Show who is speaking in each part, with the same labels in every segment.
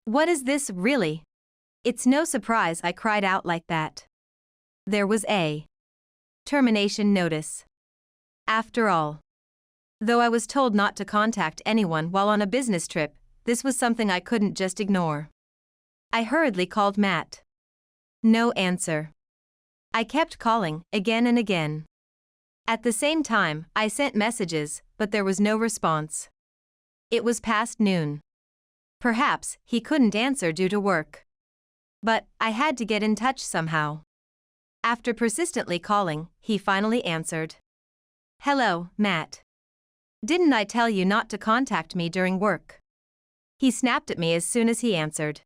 Speaker 1: What is this, really? It's no surprise I cried out like that. There was a termination notice. After all. Though I was told not to contact anyone while on a business trip, this was something I couldn't just ignore. I hurriedly called Matt. No answer. I kept calling, again and again. At the same time, I sent messages, but there was no response. It was past noon. Perhaps he couldn't answer due to work. But I had to get in touch somehow. After persistently calling, he finally answered. Hello, Matt. Didn't I tell you not to contact me during work? He snapped at me as soon as he answered.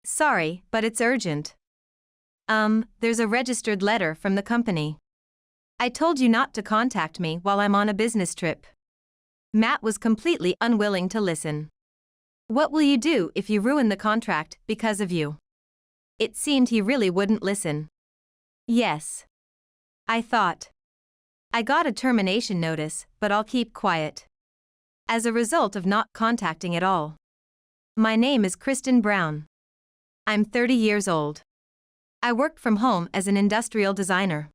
Speaker 1: Sorry, but it's urgent. There's a registered letter from the company. I told you not to contact me while I'm on a business trip. Matt was completely unwilling to listen. What will you do if you ruin the contract because of you? It seemed he really wouldn't listen. Yes. I thought. I got a termination notice, but I'll keep quiet. As a result of not contacting at all. My name is Kristen Brown. I'm 30 years old. I work from home as an industrial designer.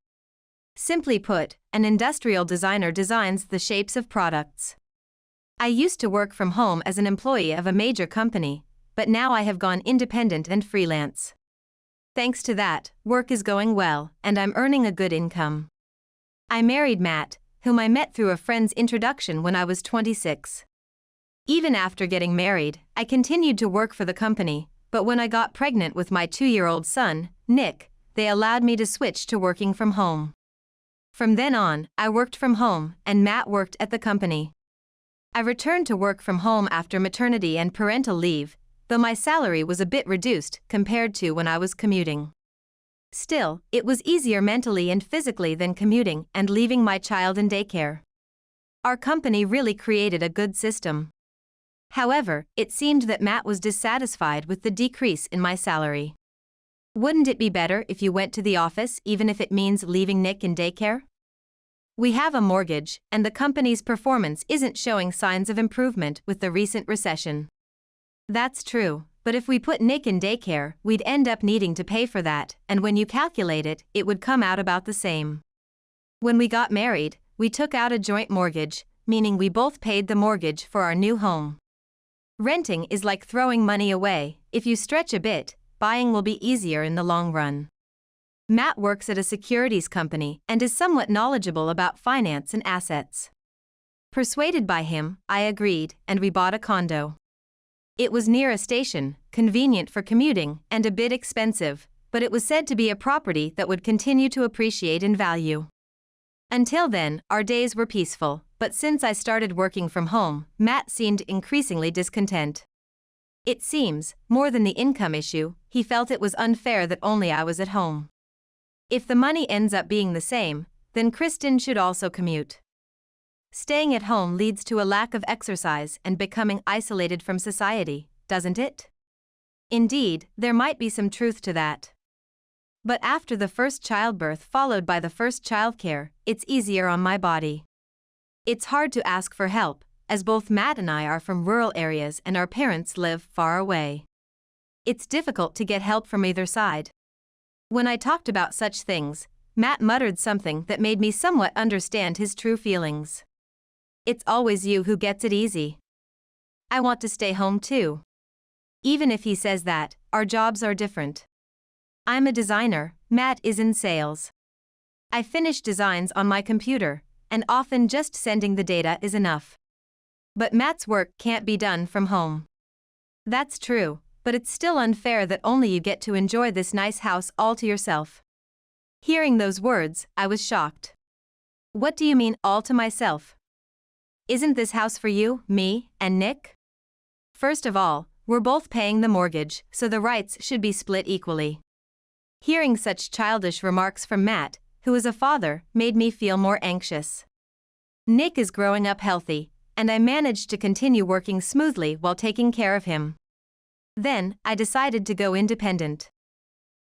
Speaker 1: Simply put, an industrial designer designs the shapes of products. I used to work from home as an employee of a major company, but now I have gone independent and freelance. Thanks to that, work is going well, and I'm earning a good income. I married Matt, whom I met through a friend's introduction when I was 26. Even after getting married, I continued to work for the company, but when I got pregnant with my 2-year-old son, Nick, they allowed me to switch to working from home. From then on, I worked from home, and Matt worked at the company. I returned to work from home after maternity and parental leave, though my salary was a bit reduced compared to when I was commuting. Still, it was easier mentally and physically than commuting and leaving my child in daycare. Our company really created a good system. However, it seemed that Matt was dissatisfied with the decrease in my salary. Wouldn't it be better if you went to the office even if it means leaving Nick in daycare? We have a mortgage, and the company's performance isn't showing signs of improvement with the recent recession. That's true, but if we put Nick in daycare, we'd end up needing to pay for that, and when you calculate it, it would come out about the same. When we got married, we took out a joint mortgage, meaning we both paid the mortgage for our new home. Renting is like throwing money away. If you stretch a bit, buying will be easier in the long run. Matt works at a securities company and is somewhat knowledgeable about finance and assets. Persuaded by him, I agreed, and we bought a condo. It was near a station, convenient for commuting, and a bit expensive, but it was said to be a property that would continue to appreciate in value. Until then, our days were peaceful, but since I started working from home, Matt seemed increasingly discontent. It seems, more than the income issue, he felt it was unfair that only I was at home. If the money ends up being the same, then Kristen should also commute. Staying at home leads to a lack of exercise and becoming isolated from society, doesn't it? Indeed, there might be some truth to that. But after the first childbirth followed by the first childcare, it's easier on my body. It's hard to ask for help, as both Matt and I are from rural areas and our parents live far away. It's difficult to get help from either side. When I talked about such things, Matt muttered something that made me somewhat understand his true feelings. It's always you who gets it easy. I want to stay home too. Even if he says that, our jobs are different. I'm a designer, Matt is in sales. I finish designs on my computer, and often just sending the data is enough. But Matt's work can't be done from home. That's true, but it's still unfair that only you get to enjoy this nice house all to yourself. Hearing those words, I was shocked. What do you mean, all to myself? Isn't this house for you, me, and Nick? First of all, we're both paying the mortgage, so the rights should be split equally. Hearing such childish remarks from Matt, who is a father, made me feel more anxious. Nick is growing up healthy, and I managed to continue working smoothly while taking care of him. Then, I decided to go independent.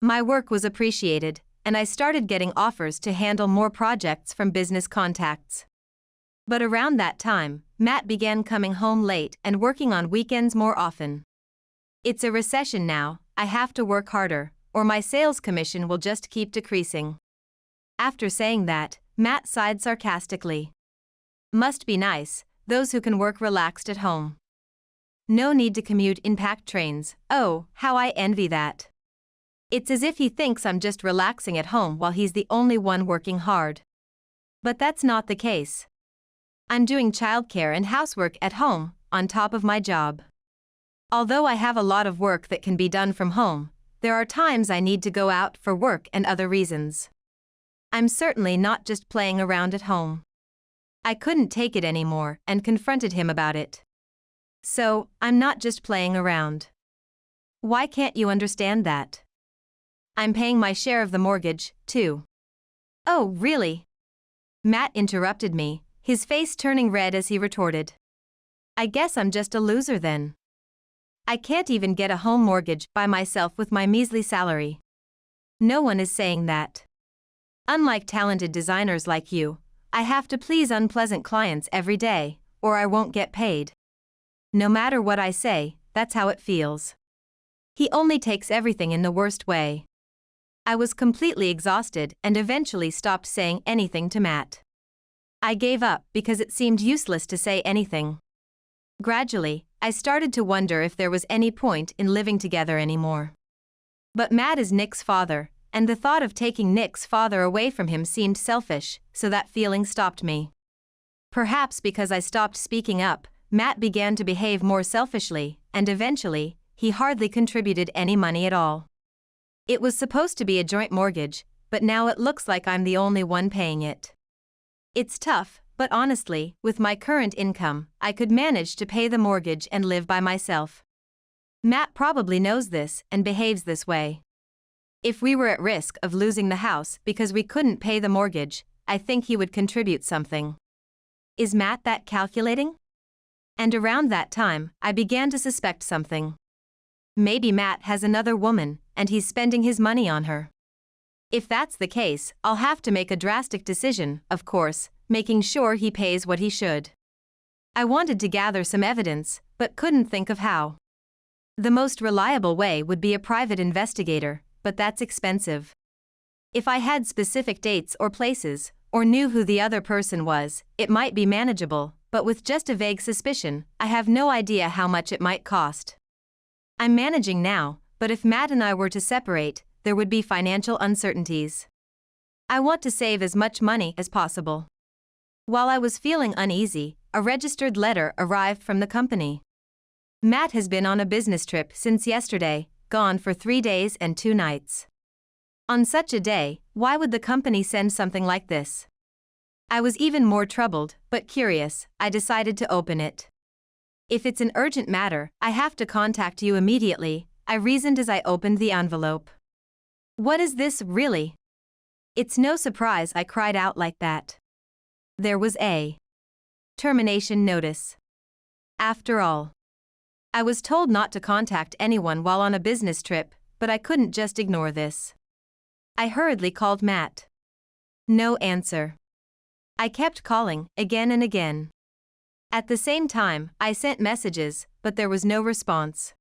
Speaker 1: My work was appreciated, and I started getting offers to handle more projects from business contacts. But around that time, Matt began coming home late and working on weekends more often. It's a recession now, I have to work harder, or my sales commission will just keep decreasing. After saying that, Matt sighed sarcastically. Must be nice, those who can work relaxed at home. No need to commute in packed trains, oh, how I envy that. It's as if he thinks I'm just relaxing at home while he's the only one working hard. But that's not the case. I'm doing childcare and housework at home, on top of my job. Although I have a lot of work that can be done from home, there are times I need to go out for work and other reasons. I'm certainly not just playing around at home. I couldn't take it anymore and confronted him about it. So, I'm not just playing around. Why can't you understand that? I'm paying my share of the mortgage, too. Oh, really? Matt interrupted me, his face turning red as he retorted. I guess I'm just a loser then. I can't even get a home mortgage by myself with my measly salary. No one is saying that. Unlike talented designers like you, I have to please unpleasant clients every day, or I won't get paid. No matter what I say, that's how it feels. He only takes everything in the worst way. I was completely exhausted and eventually stopped saying anything to Matt. I gave up because it seemed useless to say anything. Gradually, I started to wonder if there was any point in living together anymore. But Matt is Nick's father, and the thought of taking Nick's father away from him seemed selfish, so that feeling stopped me. Perhaps because I stopped speaking up, Matt began to behave more selfishly, and eventually, he hardly contributed any money at all. It was supposed to be a joint mortgage, but now it looks like I'm the only one paying it. It's tough, but honestly, with my current income, I could manage to pay the mortgage and live by myself. Matt probably knows this and behaves this way. If we were at risk of losing the house because we couldn't pay the mortgage, I think he would contribute something. Is Matt that calculating? And around that time, I began to suspect something. Maybe Matt has another woman, and he's spending his money on her. If that's the case, I'll have to make a drastic decision, of course, making sure he pays what he should. I wanted to gather some evidence, but couldn't think of how. The most reliable way would be a private investigator, but that's expensive. If I had specific dates or places, or knew who the other person was, it might be manageable, but with just a vague suspicion, I have no idea how much it might cost. I'm managing now, but if Matt and I were to separate, there would be financial uncertainties. I want to save as much money as possible. While I was feeling uneasy, a registered letter arrived from the company. Matt has been on a business trip since yesterday, gone for 3 days and 2 nights. On such a day, why would the company send something like this? I was even more troubled, but curious. I decided to open it. If it's an urgent matter, I have to contact you immediately, I reasoned as I opened the envelope. What is this, really? It's no surprise I cried out like that. There was a termination notice. After all, I was told not to contact anyone while on a business trip, but I couldn't just ignore this. I hurriedly called Matt. No answer. I kept calling, again and again. At the same time, I sent messages, but there was no response.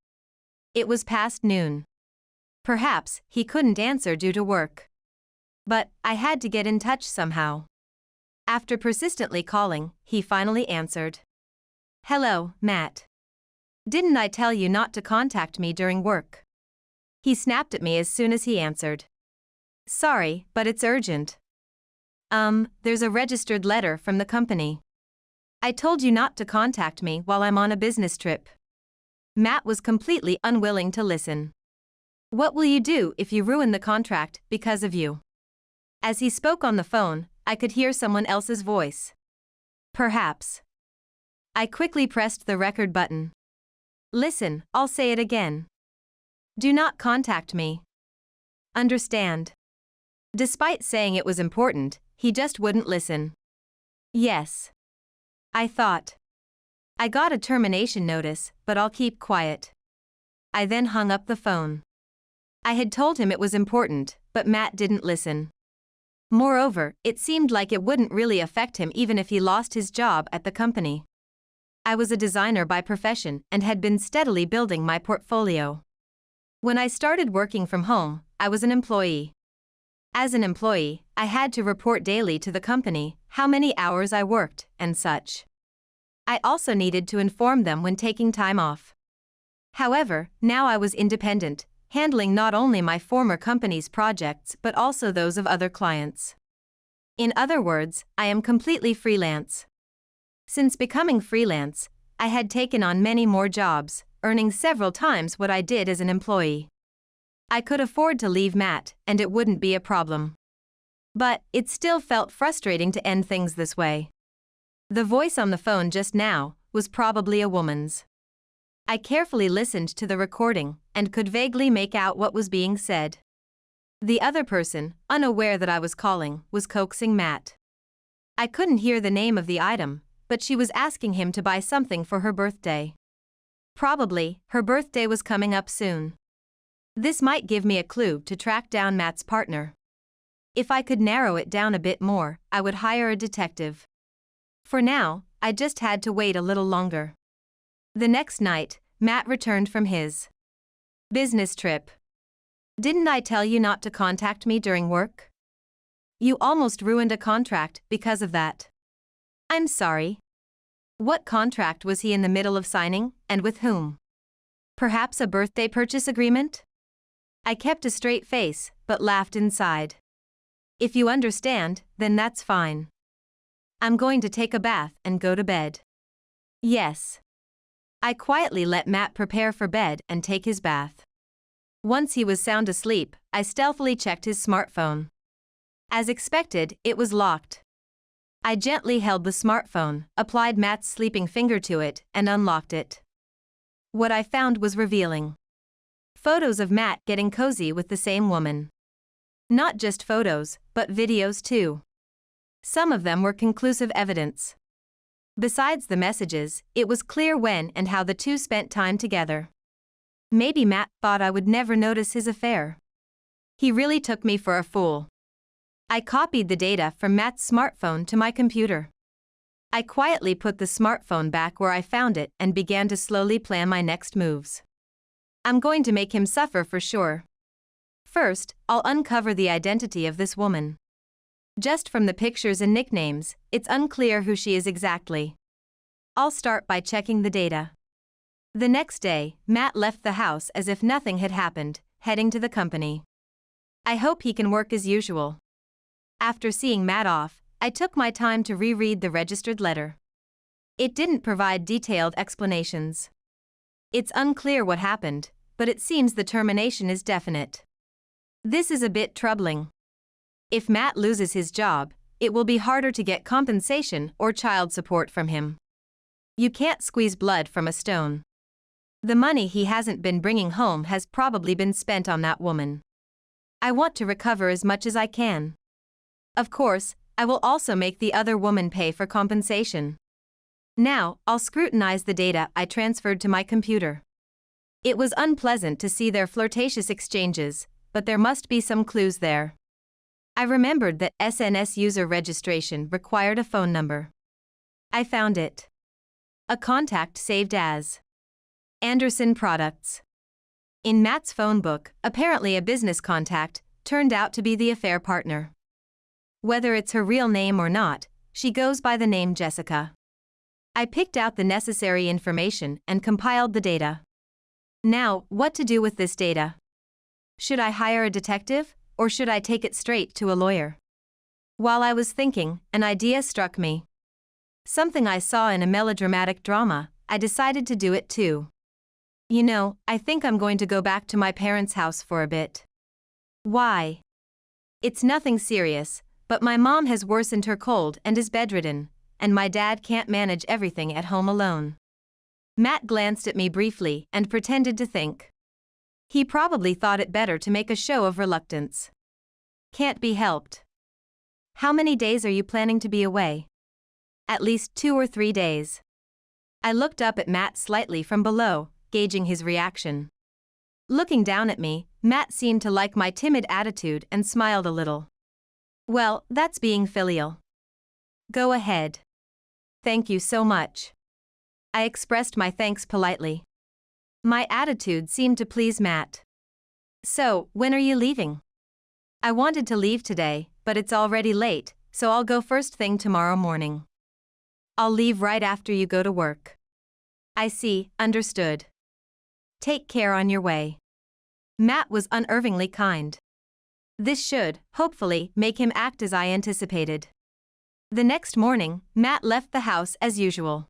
Speaker 1: It was past noon. Perhaps he couldn't answer due to work. But I had to get in touch somehow. After persistently calling, he finally answered. Hello, Matt. Didn't I tell you not to contact me during work? He snapped at me as soon as he answered. Sorry, but it's urgent. There's a registered letter from the company. I told you not to contact me while I'm on a business trip. Matt was completely unwilling to listen. What will you do if you ruin the contract because of you? As he spoke on the phone, I could hear someone else's voice. Perhaps. I quickly pressed the record button. Listen, I'll say it again. Do not contact me. Understand? Despite saying it was important, he just wouldn't listen. Yes. I thought. I got a termination notice, but I'll keep quiet. I then hung up the phone. I had told him it was important, but Matt didn't listen. Moreover, it seemed like it wouldn't really affect him even if he lost his job at the company. I was a designer by profession and had been steadily building my portfolio. When I started working from home, I was an employee. As an employee, I had to report daily to the company how many hours I worked and such. I also needed to inform them when taking time off. However, now I was independent, handling not only my former company's projects but also those of other clients. In other words, I am completely freelance. Since becoming freelance, I had taken on many more jobs, earning several times what I did as an employee. I could afford to leave Matt, and it wouldn't be a problem. But it still felt frustrating to end things this way. The voice on the phone just now was probably a woman's. I carefully listened to the recording and could vaguely make out what was being said. The other person, unaware that I was calling, was coaxing Matt. I couldn't hear the name of the item, but she was asking him to buy something for her birthday. Probably, her birthday was coming up soon. This might give me a clue to track down Matt's partner. If I could narrow it down a bit more, I would hire a detective. For now, I just had to wait a little longer. The next night, Matt returned from his business trip. "Didn't I tell you not to contact me during work? You almost ruined a contract because of that." "I'm sorry." What contract was he in the middle of signing, and with whom? Perhaps a birthday purchase agreement? I kept a straight face, but laughed inside. "If you understand, then that's fine. I'm going to take a bath and go to bed." "Yes." I quietly let Matt prepare for bed and take his bath. Once he was sound asleep, I stealthily checked his smartphone. As expected, it was locked. I gently held the smartphone, applied Matt's sleeping finger to it, and unlocked it. What I found was revealing. Photos of Matt getting cozy with the same woman. Not just photos, but videos too. Some of them were conclusive evidence. Besides the messages, it was clear when and how the two spent time together. Maybe Matt thought I would never notice his affair. He really took me for a fool. I copied the data from Matt's smartphone to my computer. I quietly put the smartphone back where I found it and began to slowly plan my next moves. I'm going to make him suffer for sure. First, I'll uncover the identity of this woman. Just from the pictures and nicknames, it's unclear who she is exactly. I'll start by checking the data. The next day, Matt left the house as if nothing had happened, heading to the company. I hope he can work as usual. After seeing Matt off, I took my time to reread the registered letter. It didn't provide detailed explanations. It's unclear what happened, but it seems the termination is definite. This is a bit troubling. If Matt loses his job, it will be harder to get compensation or child support from him. You can't squeeze blood from a stone. The money he hasn't been bringing home has probably been spent on that woman. I want to recover as much as I can. Of course, I will also make the other woman pay for compensation. Now, I'll scrutinize the data I transferred to my computer. It was unpleasant to see their flirtatious exchanges, but there must be some clues there. I remembered that SNS user registration required a phone number. I found it. A contact saved as Anderson Products. In Matt's phone book, apparently a business contact turned out to be the affair partner. Whether it's her real name or not, she goes by the name Jessica. I picked out the necessary information and compiled the data. Now, what to do with this data? Should I hire a detective, or should I take it straight to a lawyer? While I was thinking, an idea struck me. Something I saw in a melodramatic drama, I decided to do it too. You know, I think I'm going to go back to my parents' house for a bit. Why? It's nothing serious, but my mom has worsened her cold and is bedridden, and my dad can't manage everything at home alone. Matt glanced at me briefly and pretended to think. He probably thought it better to make a show of reluctance. Can't be helped. How many days are you planning to be away? At least 2 or 3 days. I looked up at Matt slightly from below, gauging his reaction. Looking down at me, Matt seemed to like my timid attitude and smiled a little. Well, that's being filial. Go ahead. Thank you so much. I expressed my thanks politely. My attitude seemed to please Matt. So, when are you leaving? I wanted to leave today, but it's already late, so I'll go first thing tomorrow morning. I'll leave right after you go to work. I see, understood. Take care on your way. Matt was unervingly kind. This should, hopefully, make him act as I anticipated. The next morning, Matt left the house as usual.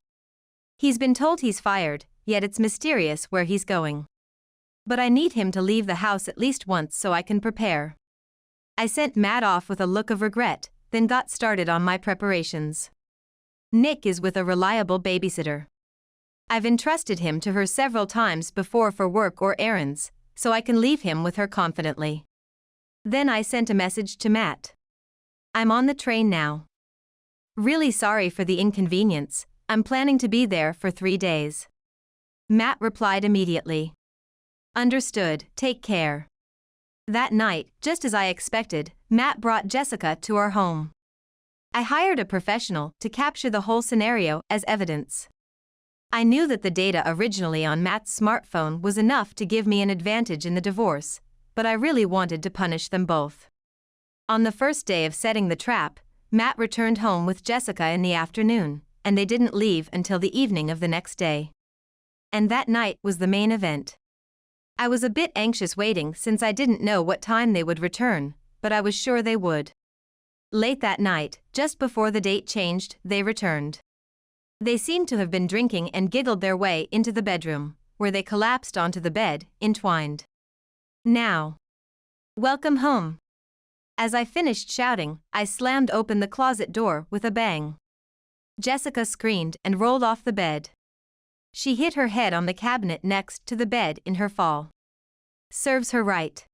Speaker 1: He's been told he's fired, yet it's mysterious where he's going. But I need him to leave the house at least once so I can prepare. I sent Matt off with a look of regret, then got started on my preparations. Nick is with a reliable babysitter. I've entrusted him to her several times before for work or errands, so I can leave him with her confidently. Then I sent a message to Matt. I'm on the train now. Really sorry for the inconvenience, I'm planning to be there for 3 days. Matt replied immediately. Understood, take care. That night, just as I expected, Matt brought Jessica to our home. I hired a professional to capture the whole scenario as evidence. I knew that the data originally on Matt's smartphone was enough to give me an advantage in the divorce, but I really wanted to punish them both. On the first day of setting the trap, Matt returned home with Jessica in the afternoon, and they didn't leave until the evening of the next day. And that night was the main event. I was a bit anxious waiting since I didn't know what time they would return, but I was sure they would. Late that night, just before the date changed, they returned. They seemed to have been drinking and giggled their way into the bedroom, where they collapsed onto the bed, entwined. Now. Welcome home. As I finished shouting, I slammed open the closet door with a bang. Jessica screamed and rolled off the bed. She hit her head on the cabinet next to the bed in her fall. Serves her right.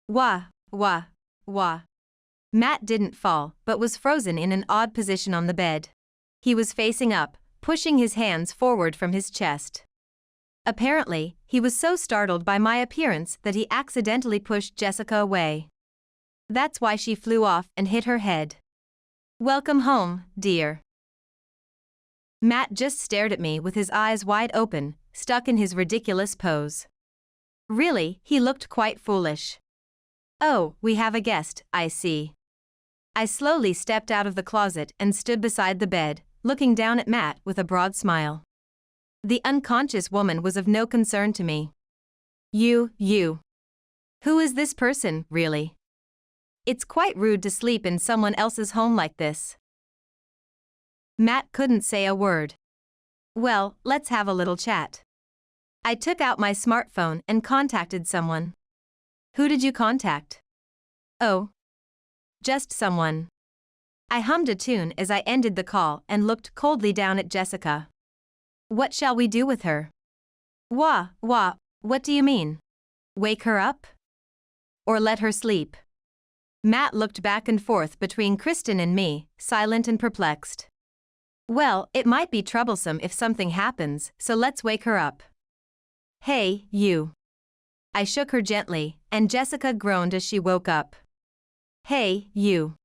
Speaker 1: Wah, wah, wah. Matt didn't fall, but was frozen in an odd position on the bed. He was facing up, pushing his hands forward from his chest. Apparently, he was so startled by my appearance that he accidentally pushed Jessica away. That's why she flew off and hit her head. Welcome home, dear. Matt just stared at me with his eyes wide open, stuck in his ridiculous pose. Really, he looked quite foolish. Oh, we have a guest, I see. I slowly stepped out of the closet and stood beside the bed, looking down at Matt with a broad smile. The unconscious woman was of no concern to me. You. Who is this person, really? It's quite rude to sleep in someone else's home like this. Matt couldn't say a word. Well, let's have a little chat. I took out my smartphone and contacted someone. Who did you contact? Oh. Just someone. I hummed a tune as I ended the call and looked coldly down at Jessica. What shall we do with her? Wah, what do you mean? Wake her up? Or let her sleep? Matt looked back and forth between Kristen and me, silent and perplexed. Well, it might be troublesome if something happens, so let's wake her up. Hey, you. I shook her gently, and Jessica groaned as she woke up. Hey, you.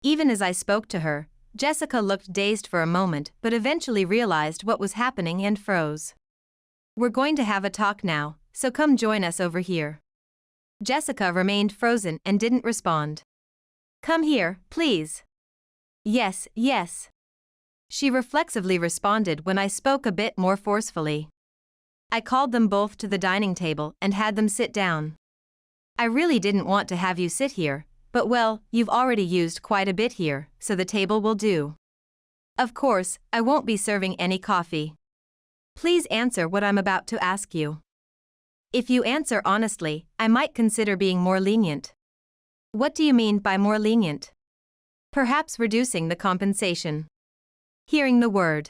Speaker 1: Even as I spoke to her, Jessica looked dazed for a moment but eventually realized what was happening and froze. We're going to have a talk now, so come join us over here. Jessica remained frozen and didn't respond. Come here, please. Yes. She reflexively responded when I spoke a bit more forcefully. I called them both to the dining table and had them sit down. I really didn't want to have you sit here, but well, you've already used quite a bit here, so the table will do. Of course, I won't be serving any coffee. Please answer what I'm about to ask you. If you answer honestly, I might consider being more lenient. What do you mean by more lenient? Perhaps reducing the compensation. Hearing the word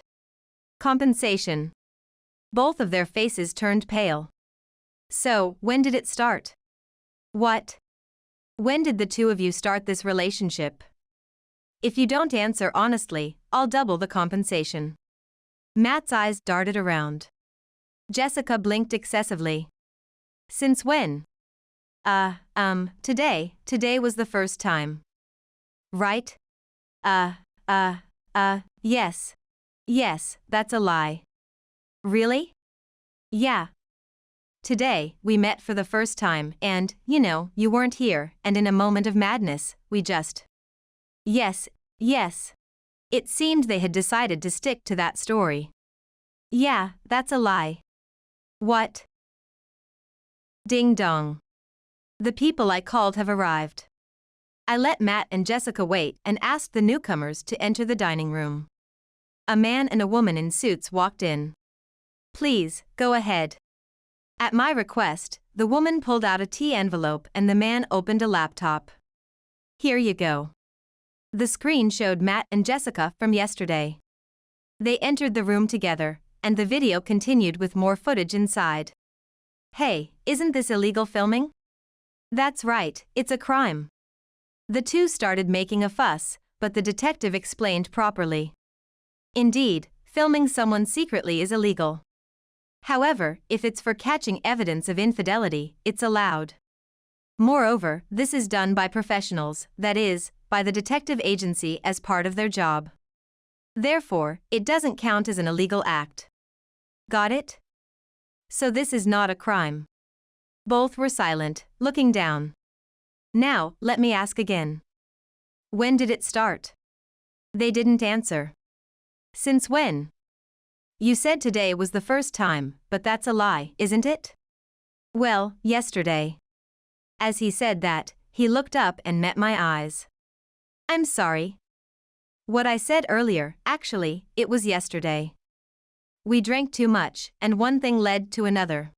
Speaker 1: compensation, both of their faces turned pale. So, when did it start? What? When did the two of you start this relationship? If you don't answer honestly, I'll double the compensation. Matt's eyes darted around. Jessica blinked excessively. Since when? Today was the first time. Right? Yes, that's a lie. Really? Yeah. Today, we met for the first time and, you weren't here, and in a moment of madness, we just. Yes, yes. It seemed they had decided to stick to that story. Yeah, that's a lie. What? Ding dong. The people I called have arrived. I let Matt and Jessica wait and asked the newcomers to enter the dining room. A man and a woman in suits walked in. Please, go ahead. At my request, the woman pulled out a tea envelope and the man opened a laptop. Here you go. The screen showed Matt and Jessica from yesterday. They entered the room together, and the video continued with more footage inside. Hey, isn't this illegal filming? That's right, it's a crime. The two started making a fuss, but the detective explained properly. Indeed, filming someone secretly is illegal. However, if it's for catching evidence of infidelity, it's allowed. Moreover, this is done by professionals, that is, by the detective agency as part of their job. Therefore, it doesn't count as an illegal act. Got it? So this is not a crime. Both were silent, looking down. Now, let me ask again. When did it start? They didn't answer. Since when? You said today was the first time, but that's a lie, isn't it? Well, yesterday. As he said that, he looked up and met my eyes. I'm sorry. What I said earlier, actually, it was yesterday. We drank too much, and one thing led to another.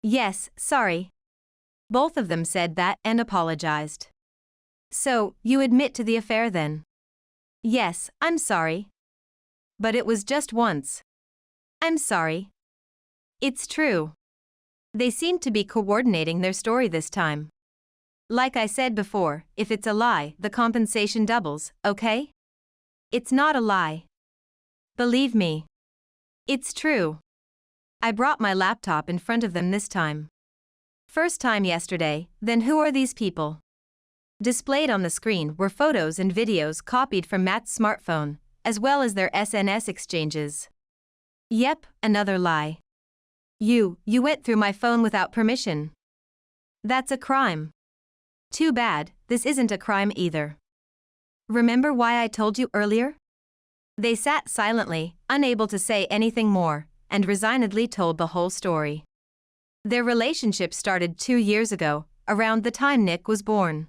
Speaker 1: Yes, sorry. Both of them said that and apologized. So, you admit to the affair then? Yes, I'm sorry. But it was just once. I'm sorry. It's true. They seem to be coordinating their story this time. Like I said before, if it's a lie, the compensation doubles, okay? It's not a lie. Believe me. It's true. I brought my laptop in front of them this time. First time yesterday, then who are these people? Displayed on the screen were photos and videos copied from Matt's smartphone, as well as their SNS exchanges. Yep, another lie. You went through my phone without permission. That's a crime. Too bad, this isn't a crime either. Remember why I told you earlier? They sat silently, unable to say anything more, and resignedly told the whole story. Their relationship started 2 years ago, around the time Nick was born.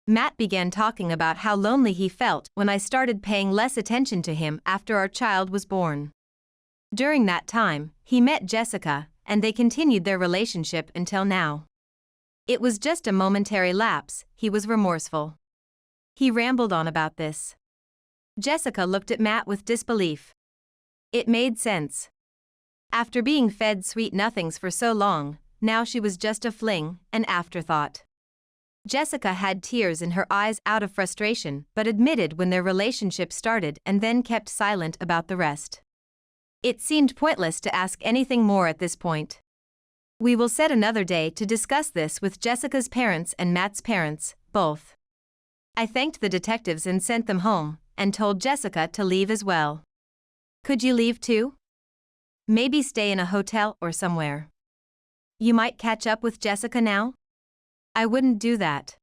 Speaker 1: Matt began talking about how lonely he felt when I started paying less attention to him after our child was born. During that time, he met Jessica, and they continued their relationship until now. It was just a momentary lapse, he was remorseful. He rambled on about this. Jessica looked at Matt with disbelief. It made sense. After being fed sweet nothings for so long, now she was just a fling, an afterthought. Jessica had tears in her eyes out of frustration but admitted when their relationship started and then kept silent about the rest. It seemed pointless to ask anything more at this point. We will set another day to discuss this with Jessica's parents and Matt's parents, both. I thanked the detectives and sent them home, and told Jessica to leave as well. Could you leave too? Maybe stay in a hotel or somewhere. You might catch up with Jessica now? I wouldn't do that.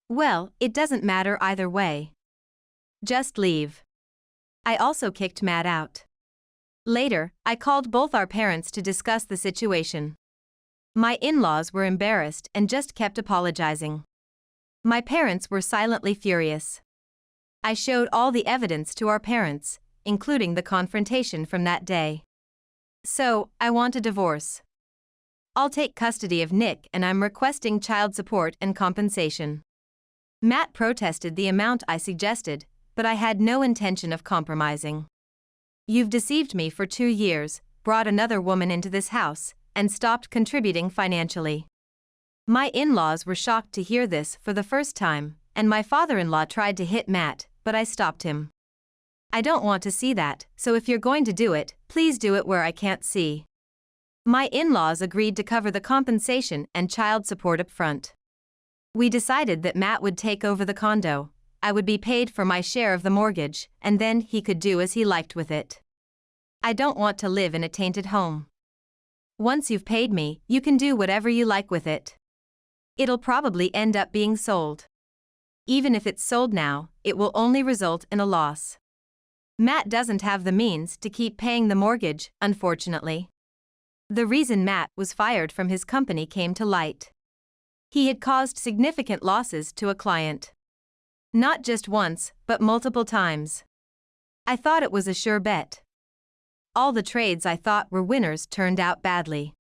Speaker 1: Well, it doesn't matter either way. Just leave. I also kicked Matt out. Later, I called both our parents to discuss the situation. My in-laws were embarrassed and just kept apologizing. My parents were silently furious. I showed all the evidence to our parents, including the confrontation from that day. So, I want a divorce. I'll take custody of Nick and I'm requesting child support and compensation. Matt protested the amount I suggested, but I had no intention of compromising. You've deceived me for 2 years, brought another woman into this house, and stopped contributing financially. My in-laws were shocked to hear this for the first time, and my father-in-law tried to hit Matt, but I stopped him. I don't want to see that, so if you're going to do it, please do it where I can't see. My in-laws agreed to cover the compensation and child support up front. We decided that Matt would take over the condo. I would be paid for my share of the mortgage, and then he could do as he liked with it. I don't want to live in a tainted home. Once you've paid me, you can do whatever you like with it. It'll probably end up being sold. Even if it's sold now, it will only result in a loss. Matt doesn't have the means to keep paying the mortgage, unfortunately. The reason Matt was fired from his company came to light. He had caused significant losses to a client. Not just once, but multiple times. I thought it was a sure bet. All the trades I thought were winners turned out badly.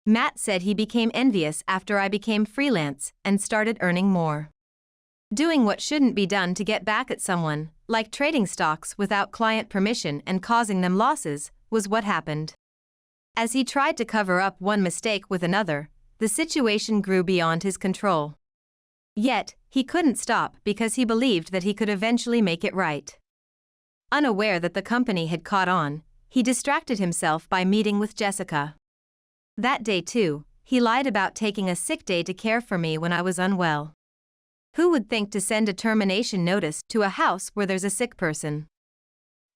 Speaker 1: Matt said he became envious after I became freelance and started earning more. Doing what shouldn't be done to get back at someone, like trading stocks without client permission and causing them losses, was what happened. As he tried to cover up one mistake with another, the situation grew beyond his control. Yet, he couldn't stop because he believed that he could eventually make it right. Unaware that the company had caught on, he distracted himself by meeting with Jessica. That day too, he lied about taking a sick day to care for me when I was unwell. Who would think to send a termination notice to a house where there's a sick person?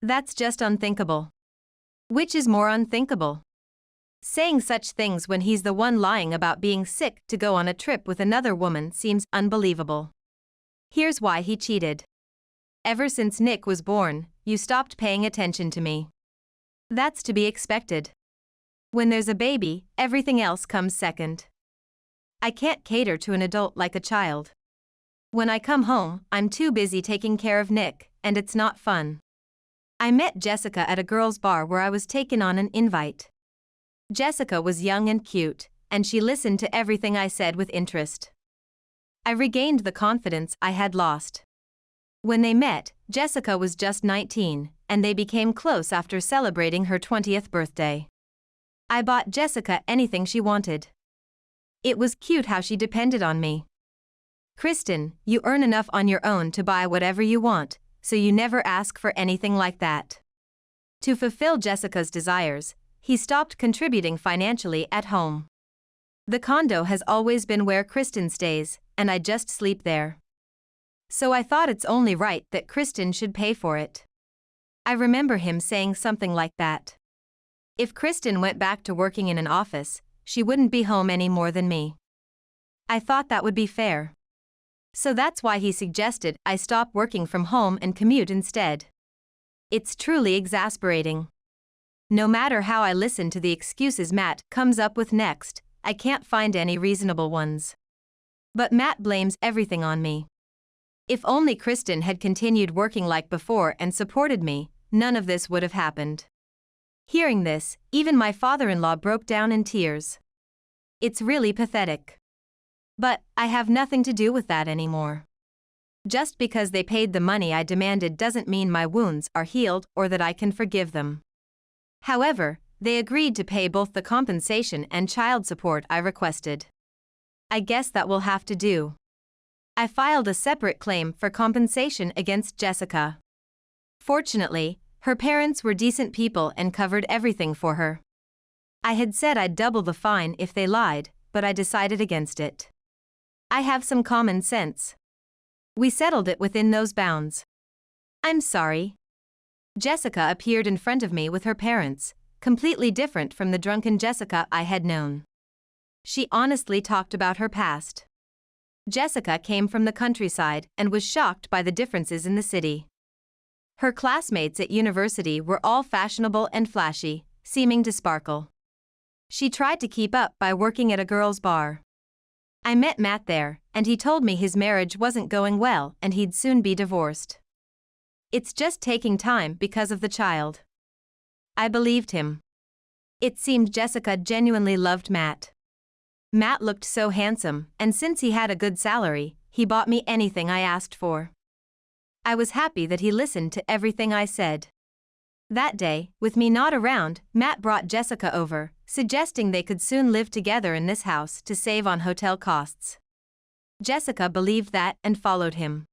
Speaker 1: That's just unthinkable. Which is more unthinkable? Saying such things when he's the one lying about being sick to go on a trip with another woman seems unbelievable. Here's why he cheated. Ever since Nick was born, you stopped paying attention to me. That's to be expected. When there's a baby, everything else comes second. I can't cater to an adult like a child. When I come home, I'm too busy taking care of Nick, and it's not fun. I met Jessica at a girls' bar where I was taken on an invite. Jessica was young and cute, and she listened to everything I said with interest. I regained the confidence I had lost. When they met, Jessica was just 19, and they became close after celebrating her 20th birthday. I bought Jessica anything she wanted. It was cute how she depended on me. Kristen, you earn enough on your own to buy whatever you want, so you never ask for anything like that. To fulfill Jessica's desires, he stopped contributing financially at home. The condo has always been where Kristen stays, and I just sleep there. So I thought it's only right that Kristen should pay for it. I remember him saying something like that. If Kristen went back to working in an office, she wouldn't be home any more than me. I thought that would be fair. So that's why he suggested I stop working from home and commute instead. It's truly exasperating. No matter how I listen to the excuses Matt comes up with next, I can't find any reasonable ones. But Matt blames everything on me. If only Kristen had continued working like before and supported me, none of this would have happened. Hearing this, even my father-in-law broke down in tears. It's really pathetic. But I have nothing to do with that anymore. Just because they paid the money I demanded doesn't mean my wounds are healed or that I can forgive them. However, they agreed to pay both the compensation and child support I requested. I guess that will have to do. I filed a separate claim for compensation against Jessica. Fortunately, her parents were decent people and covered everything for her. I had said I'd double the fine if they lied, but I decided against it. I have some common sense. We settled it within those bounds. I'm sorry. Jessica appeared in front of me with her parents, completely different from the drunken Jessica I had known. She honestly talked about her past. Jessica came from the countryside and was shocked by the differences in the city. Her classmates at university were all fashionable and flashy, seeming to sparkle. She tried to keep up by working at a girls' bar. I met Matt there, and he told me his marriage wasn't going well and he'd soon be divorced. It's just taking time because of the child. I believed him. It seemed Jessica genuinely loved Matt. Matt looked so handsome, and since he had a good salary, he bought me anything I asked for. I was happy that he listened to everything I said. That day, with me not around, Matt brought Jessica over, suggesting they could soon live together in this house to save on hotel costs. Jessica believed that and followed him.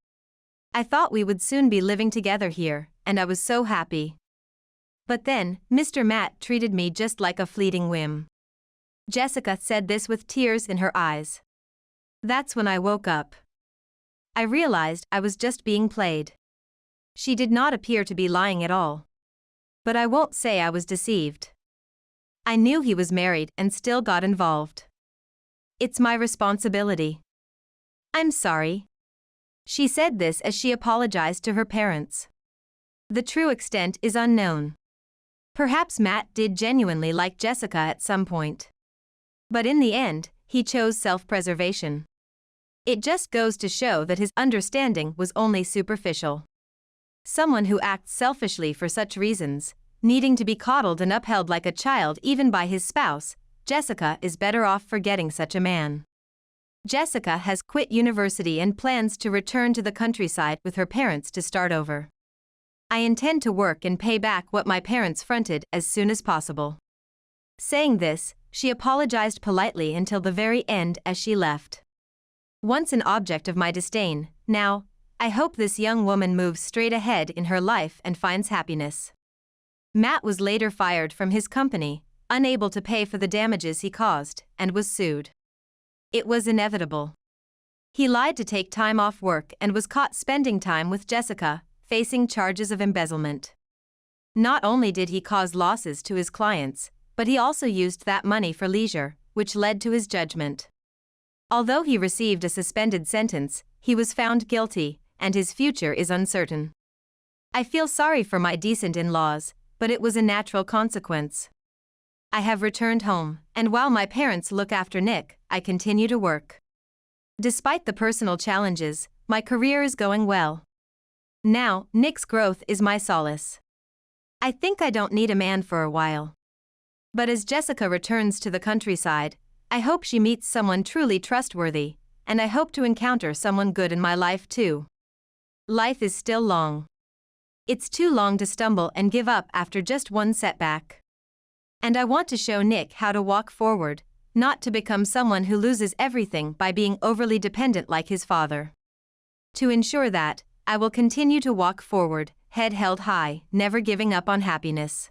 Speaker 1: I thought we would soon be living together here, and I was so happy. But then, Mr. Matt treated me just like a fleeting whim. Jessica said this with tears in her eyes. That's when I woke up. I realized I was just being played. She did not appear to be lying at all. But I won't say I was deceived. I knew he was married and still got involved. It's my responsibility. I'm sorry. She said this as she apologized to her parents. The true extent is unknown. Perhaps Matt did genuinely like Jessica at some point. But in the end, he chose self-preservation. It just goes to show that his understanding was only superficial. Someone who acts selfishly for such reasons, needing to be coddled and upheld like a child even by his spouse, Jessica is better off forgetting such a man. Jessica has quit university and plans to return to the countryside with her parents to start over. I intend to work and pay back what my parents fronted as soon as possible. Saying this, she apologized politely until the very end as she left. Once an object of my disdain, now, I hope this young woman moves straight ahead in her life and finds happiness. Matt was later fired from his company, unable to pay for the damages he caused, and was sued. It was inevitable. He lied to take time off work and was caught spending time with Jessica, facing charges of embezzlement. Not only did he cause losses to his clients, but he also used that money for leisure, which led to his judgment. Although he received a suspended sentence, he was found guilty, and his future is uncertain. I feel sorry for my decent in-laws, but it was a natural consequence. I have returned home, and while my parents look after Nick, I continue to work. Despite the personal challenges, my career is going well. Now, Nick's growth is my solace. I think I don't need a man for a while. But as Jessica returns to the countryside, I hope she meets someone truly trustworthy, and I hope to encounter someone good in my life too. Life is still long. It's too long to stumble and give up after just one setback. And I want to show Nick how to walk forward, not to become someone who loses everything by being overly dependent like his father. To ensure that, I will continue to walk forward, head held high, never giving up on happiness.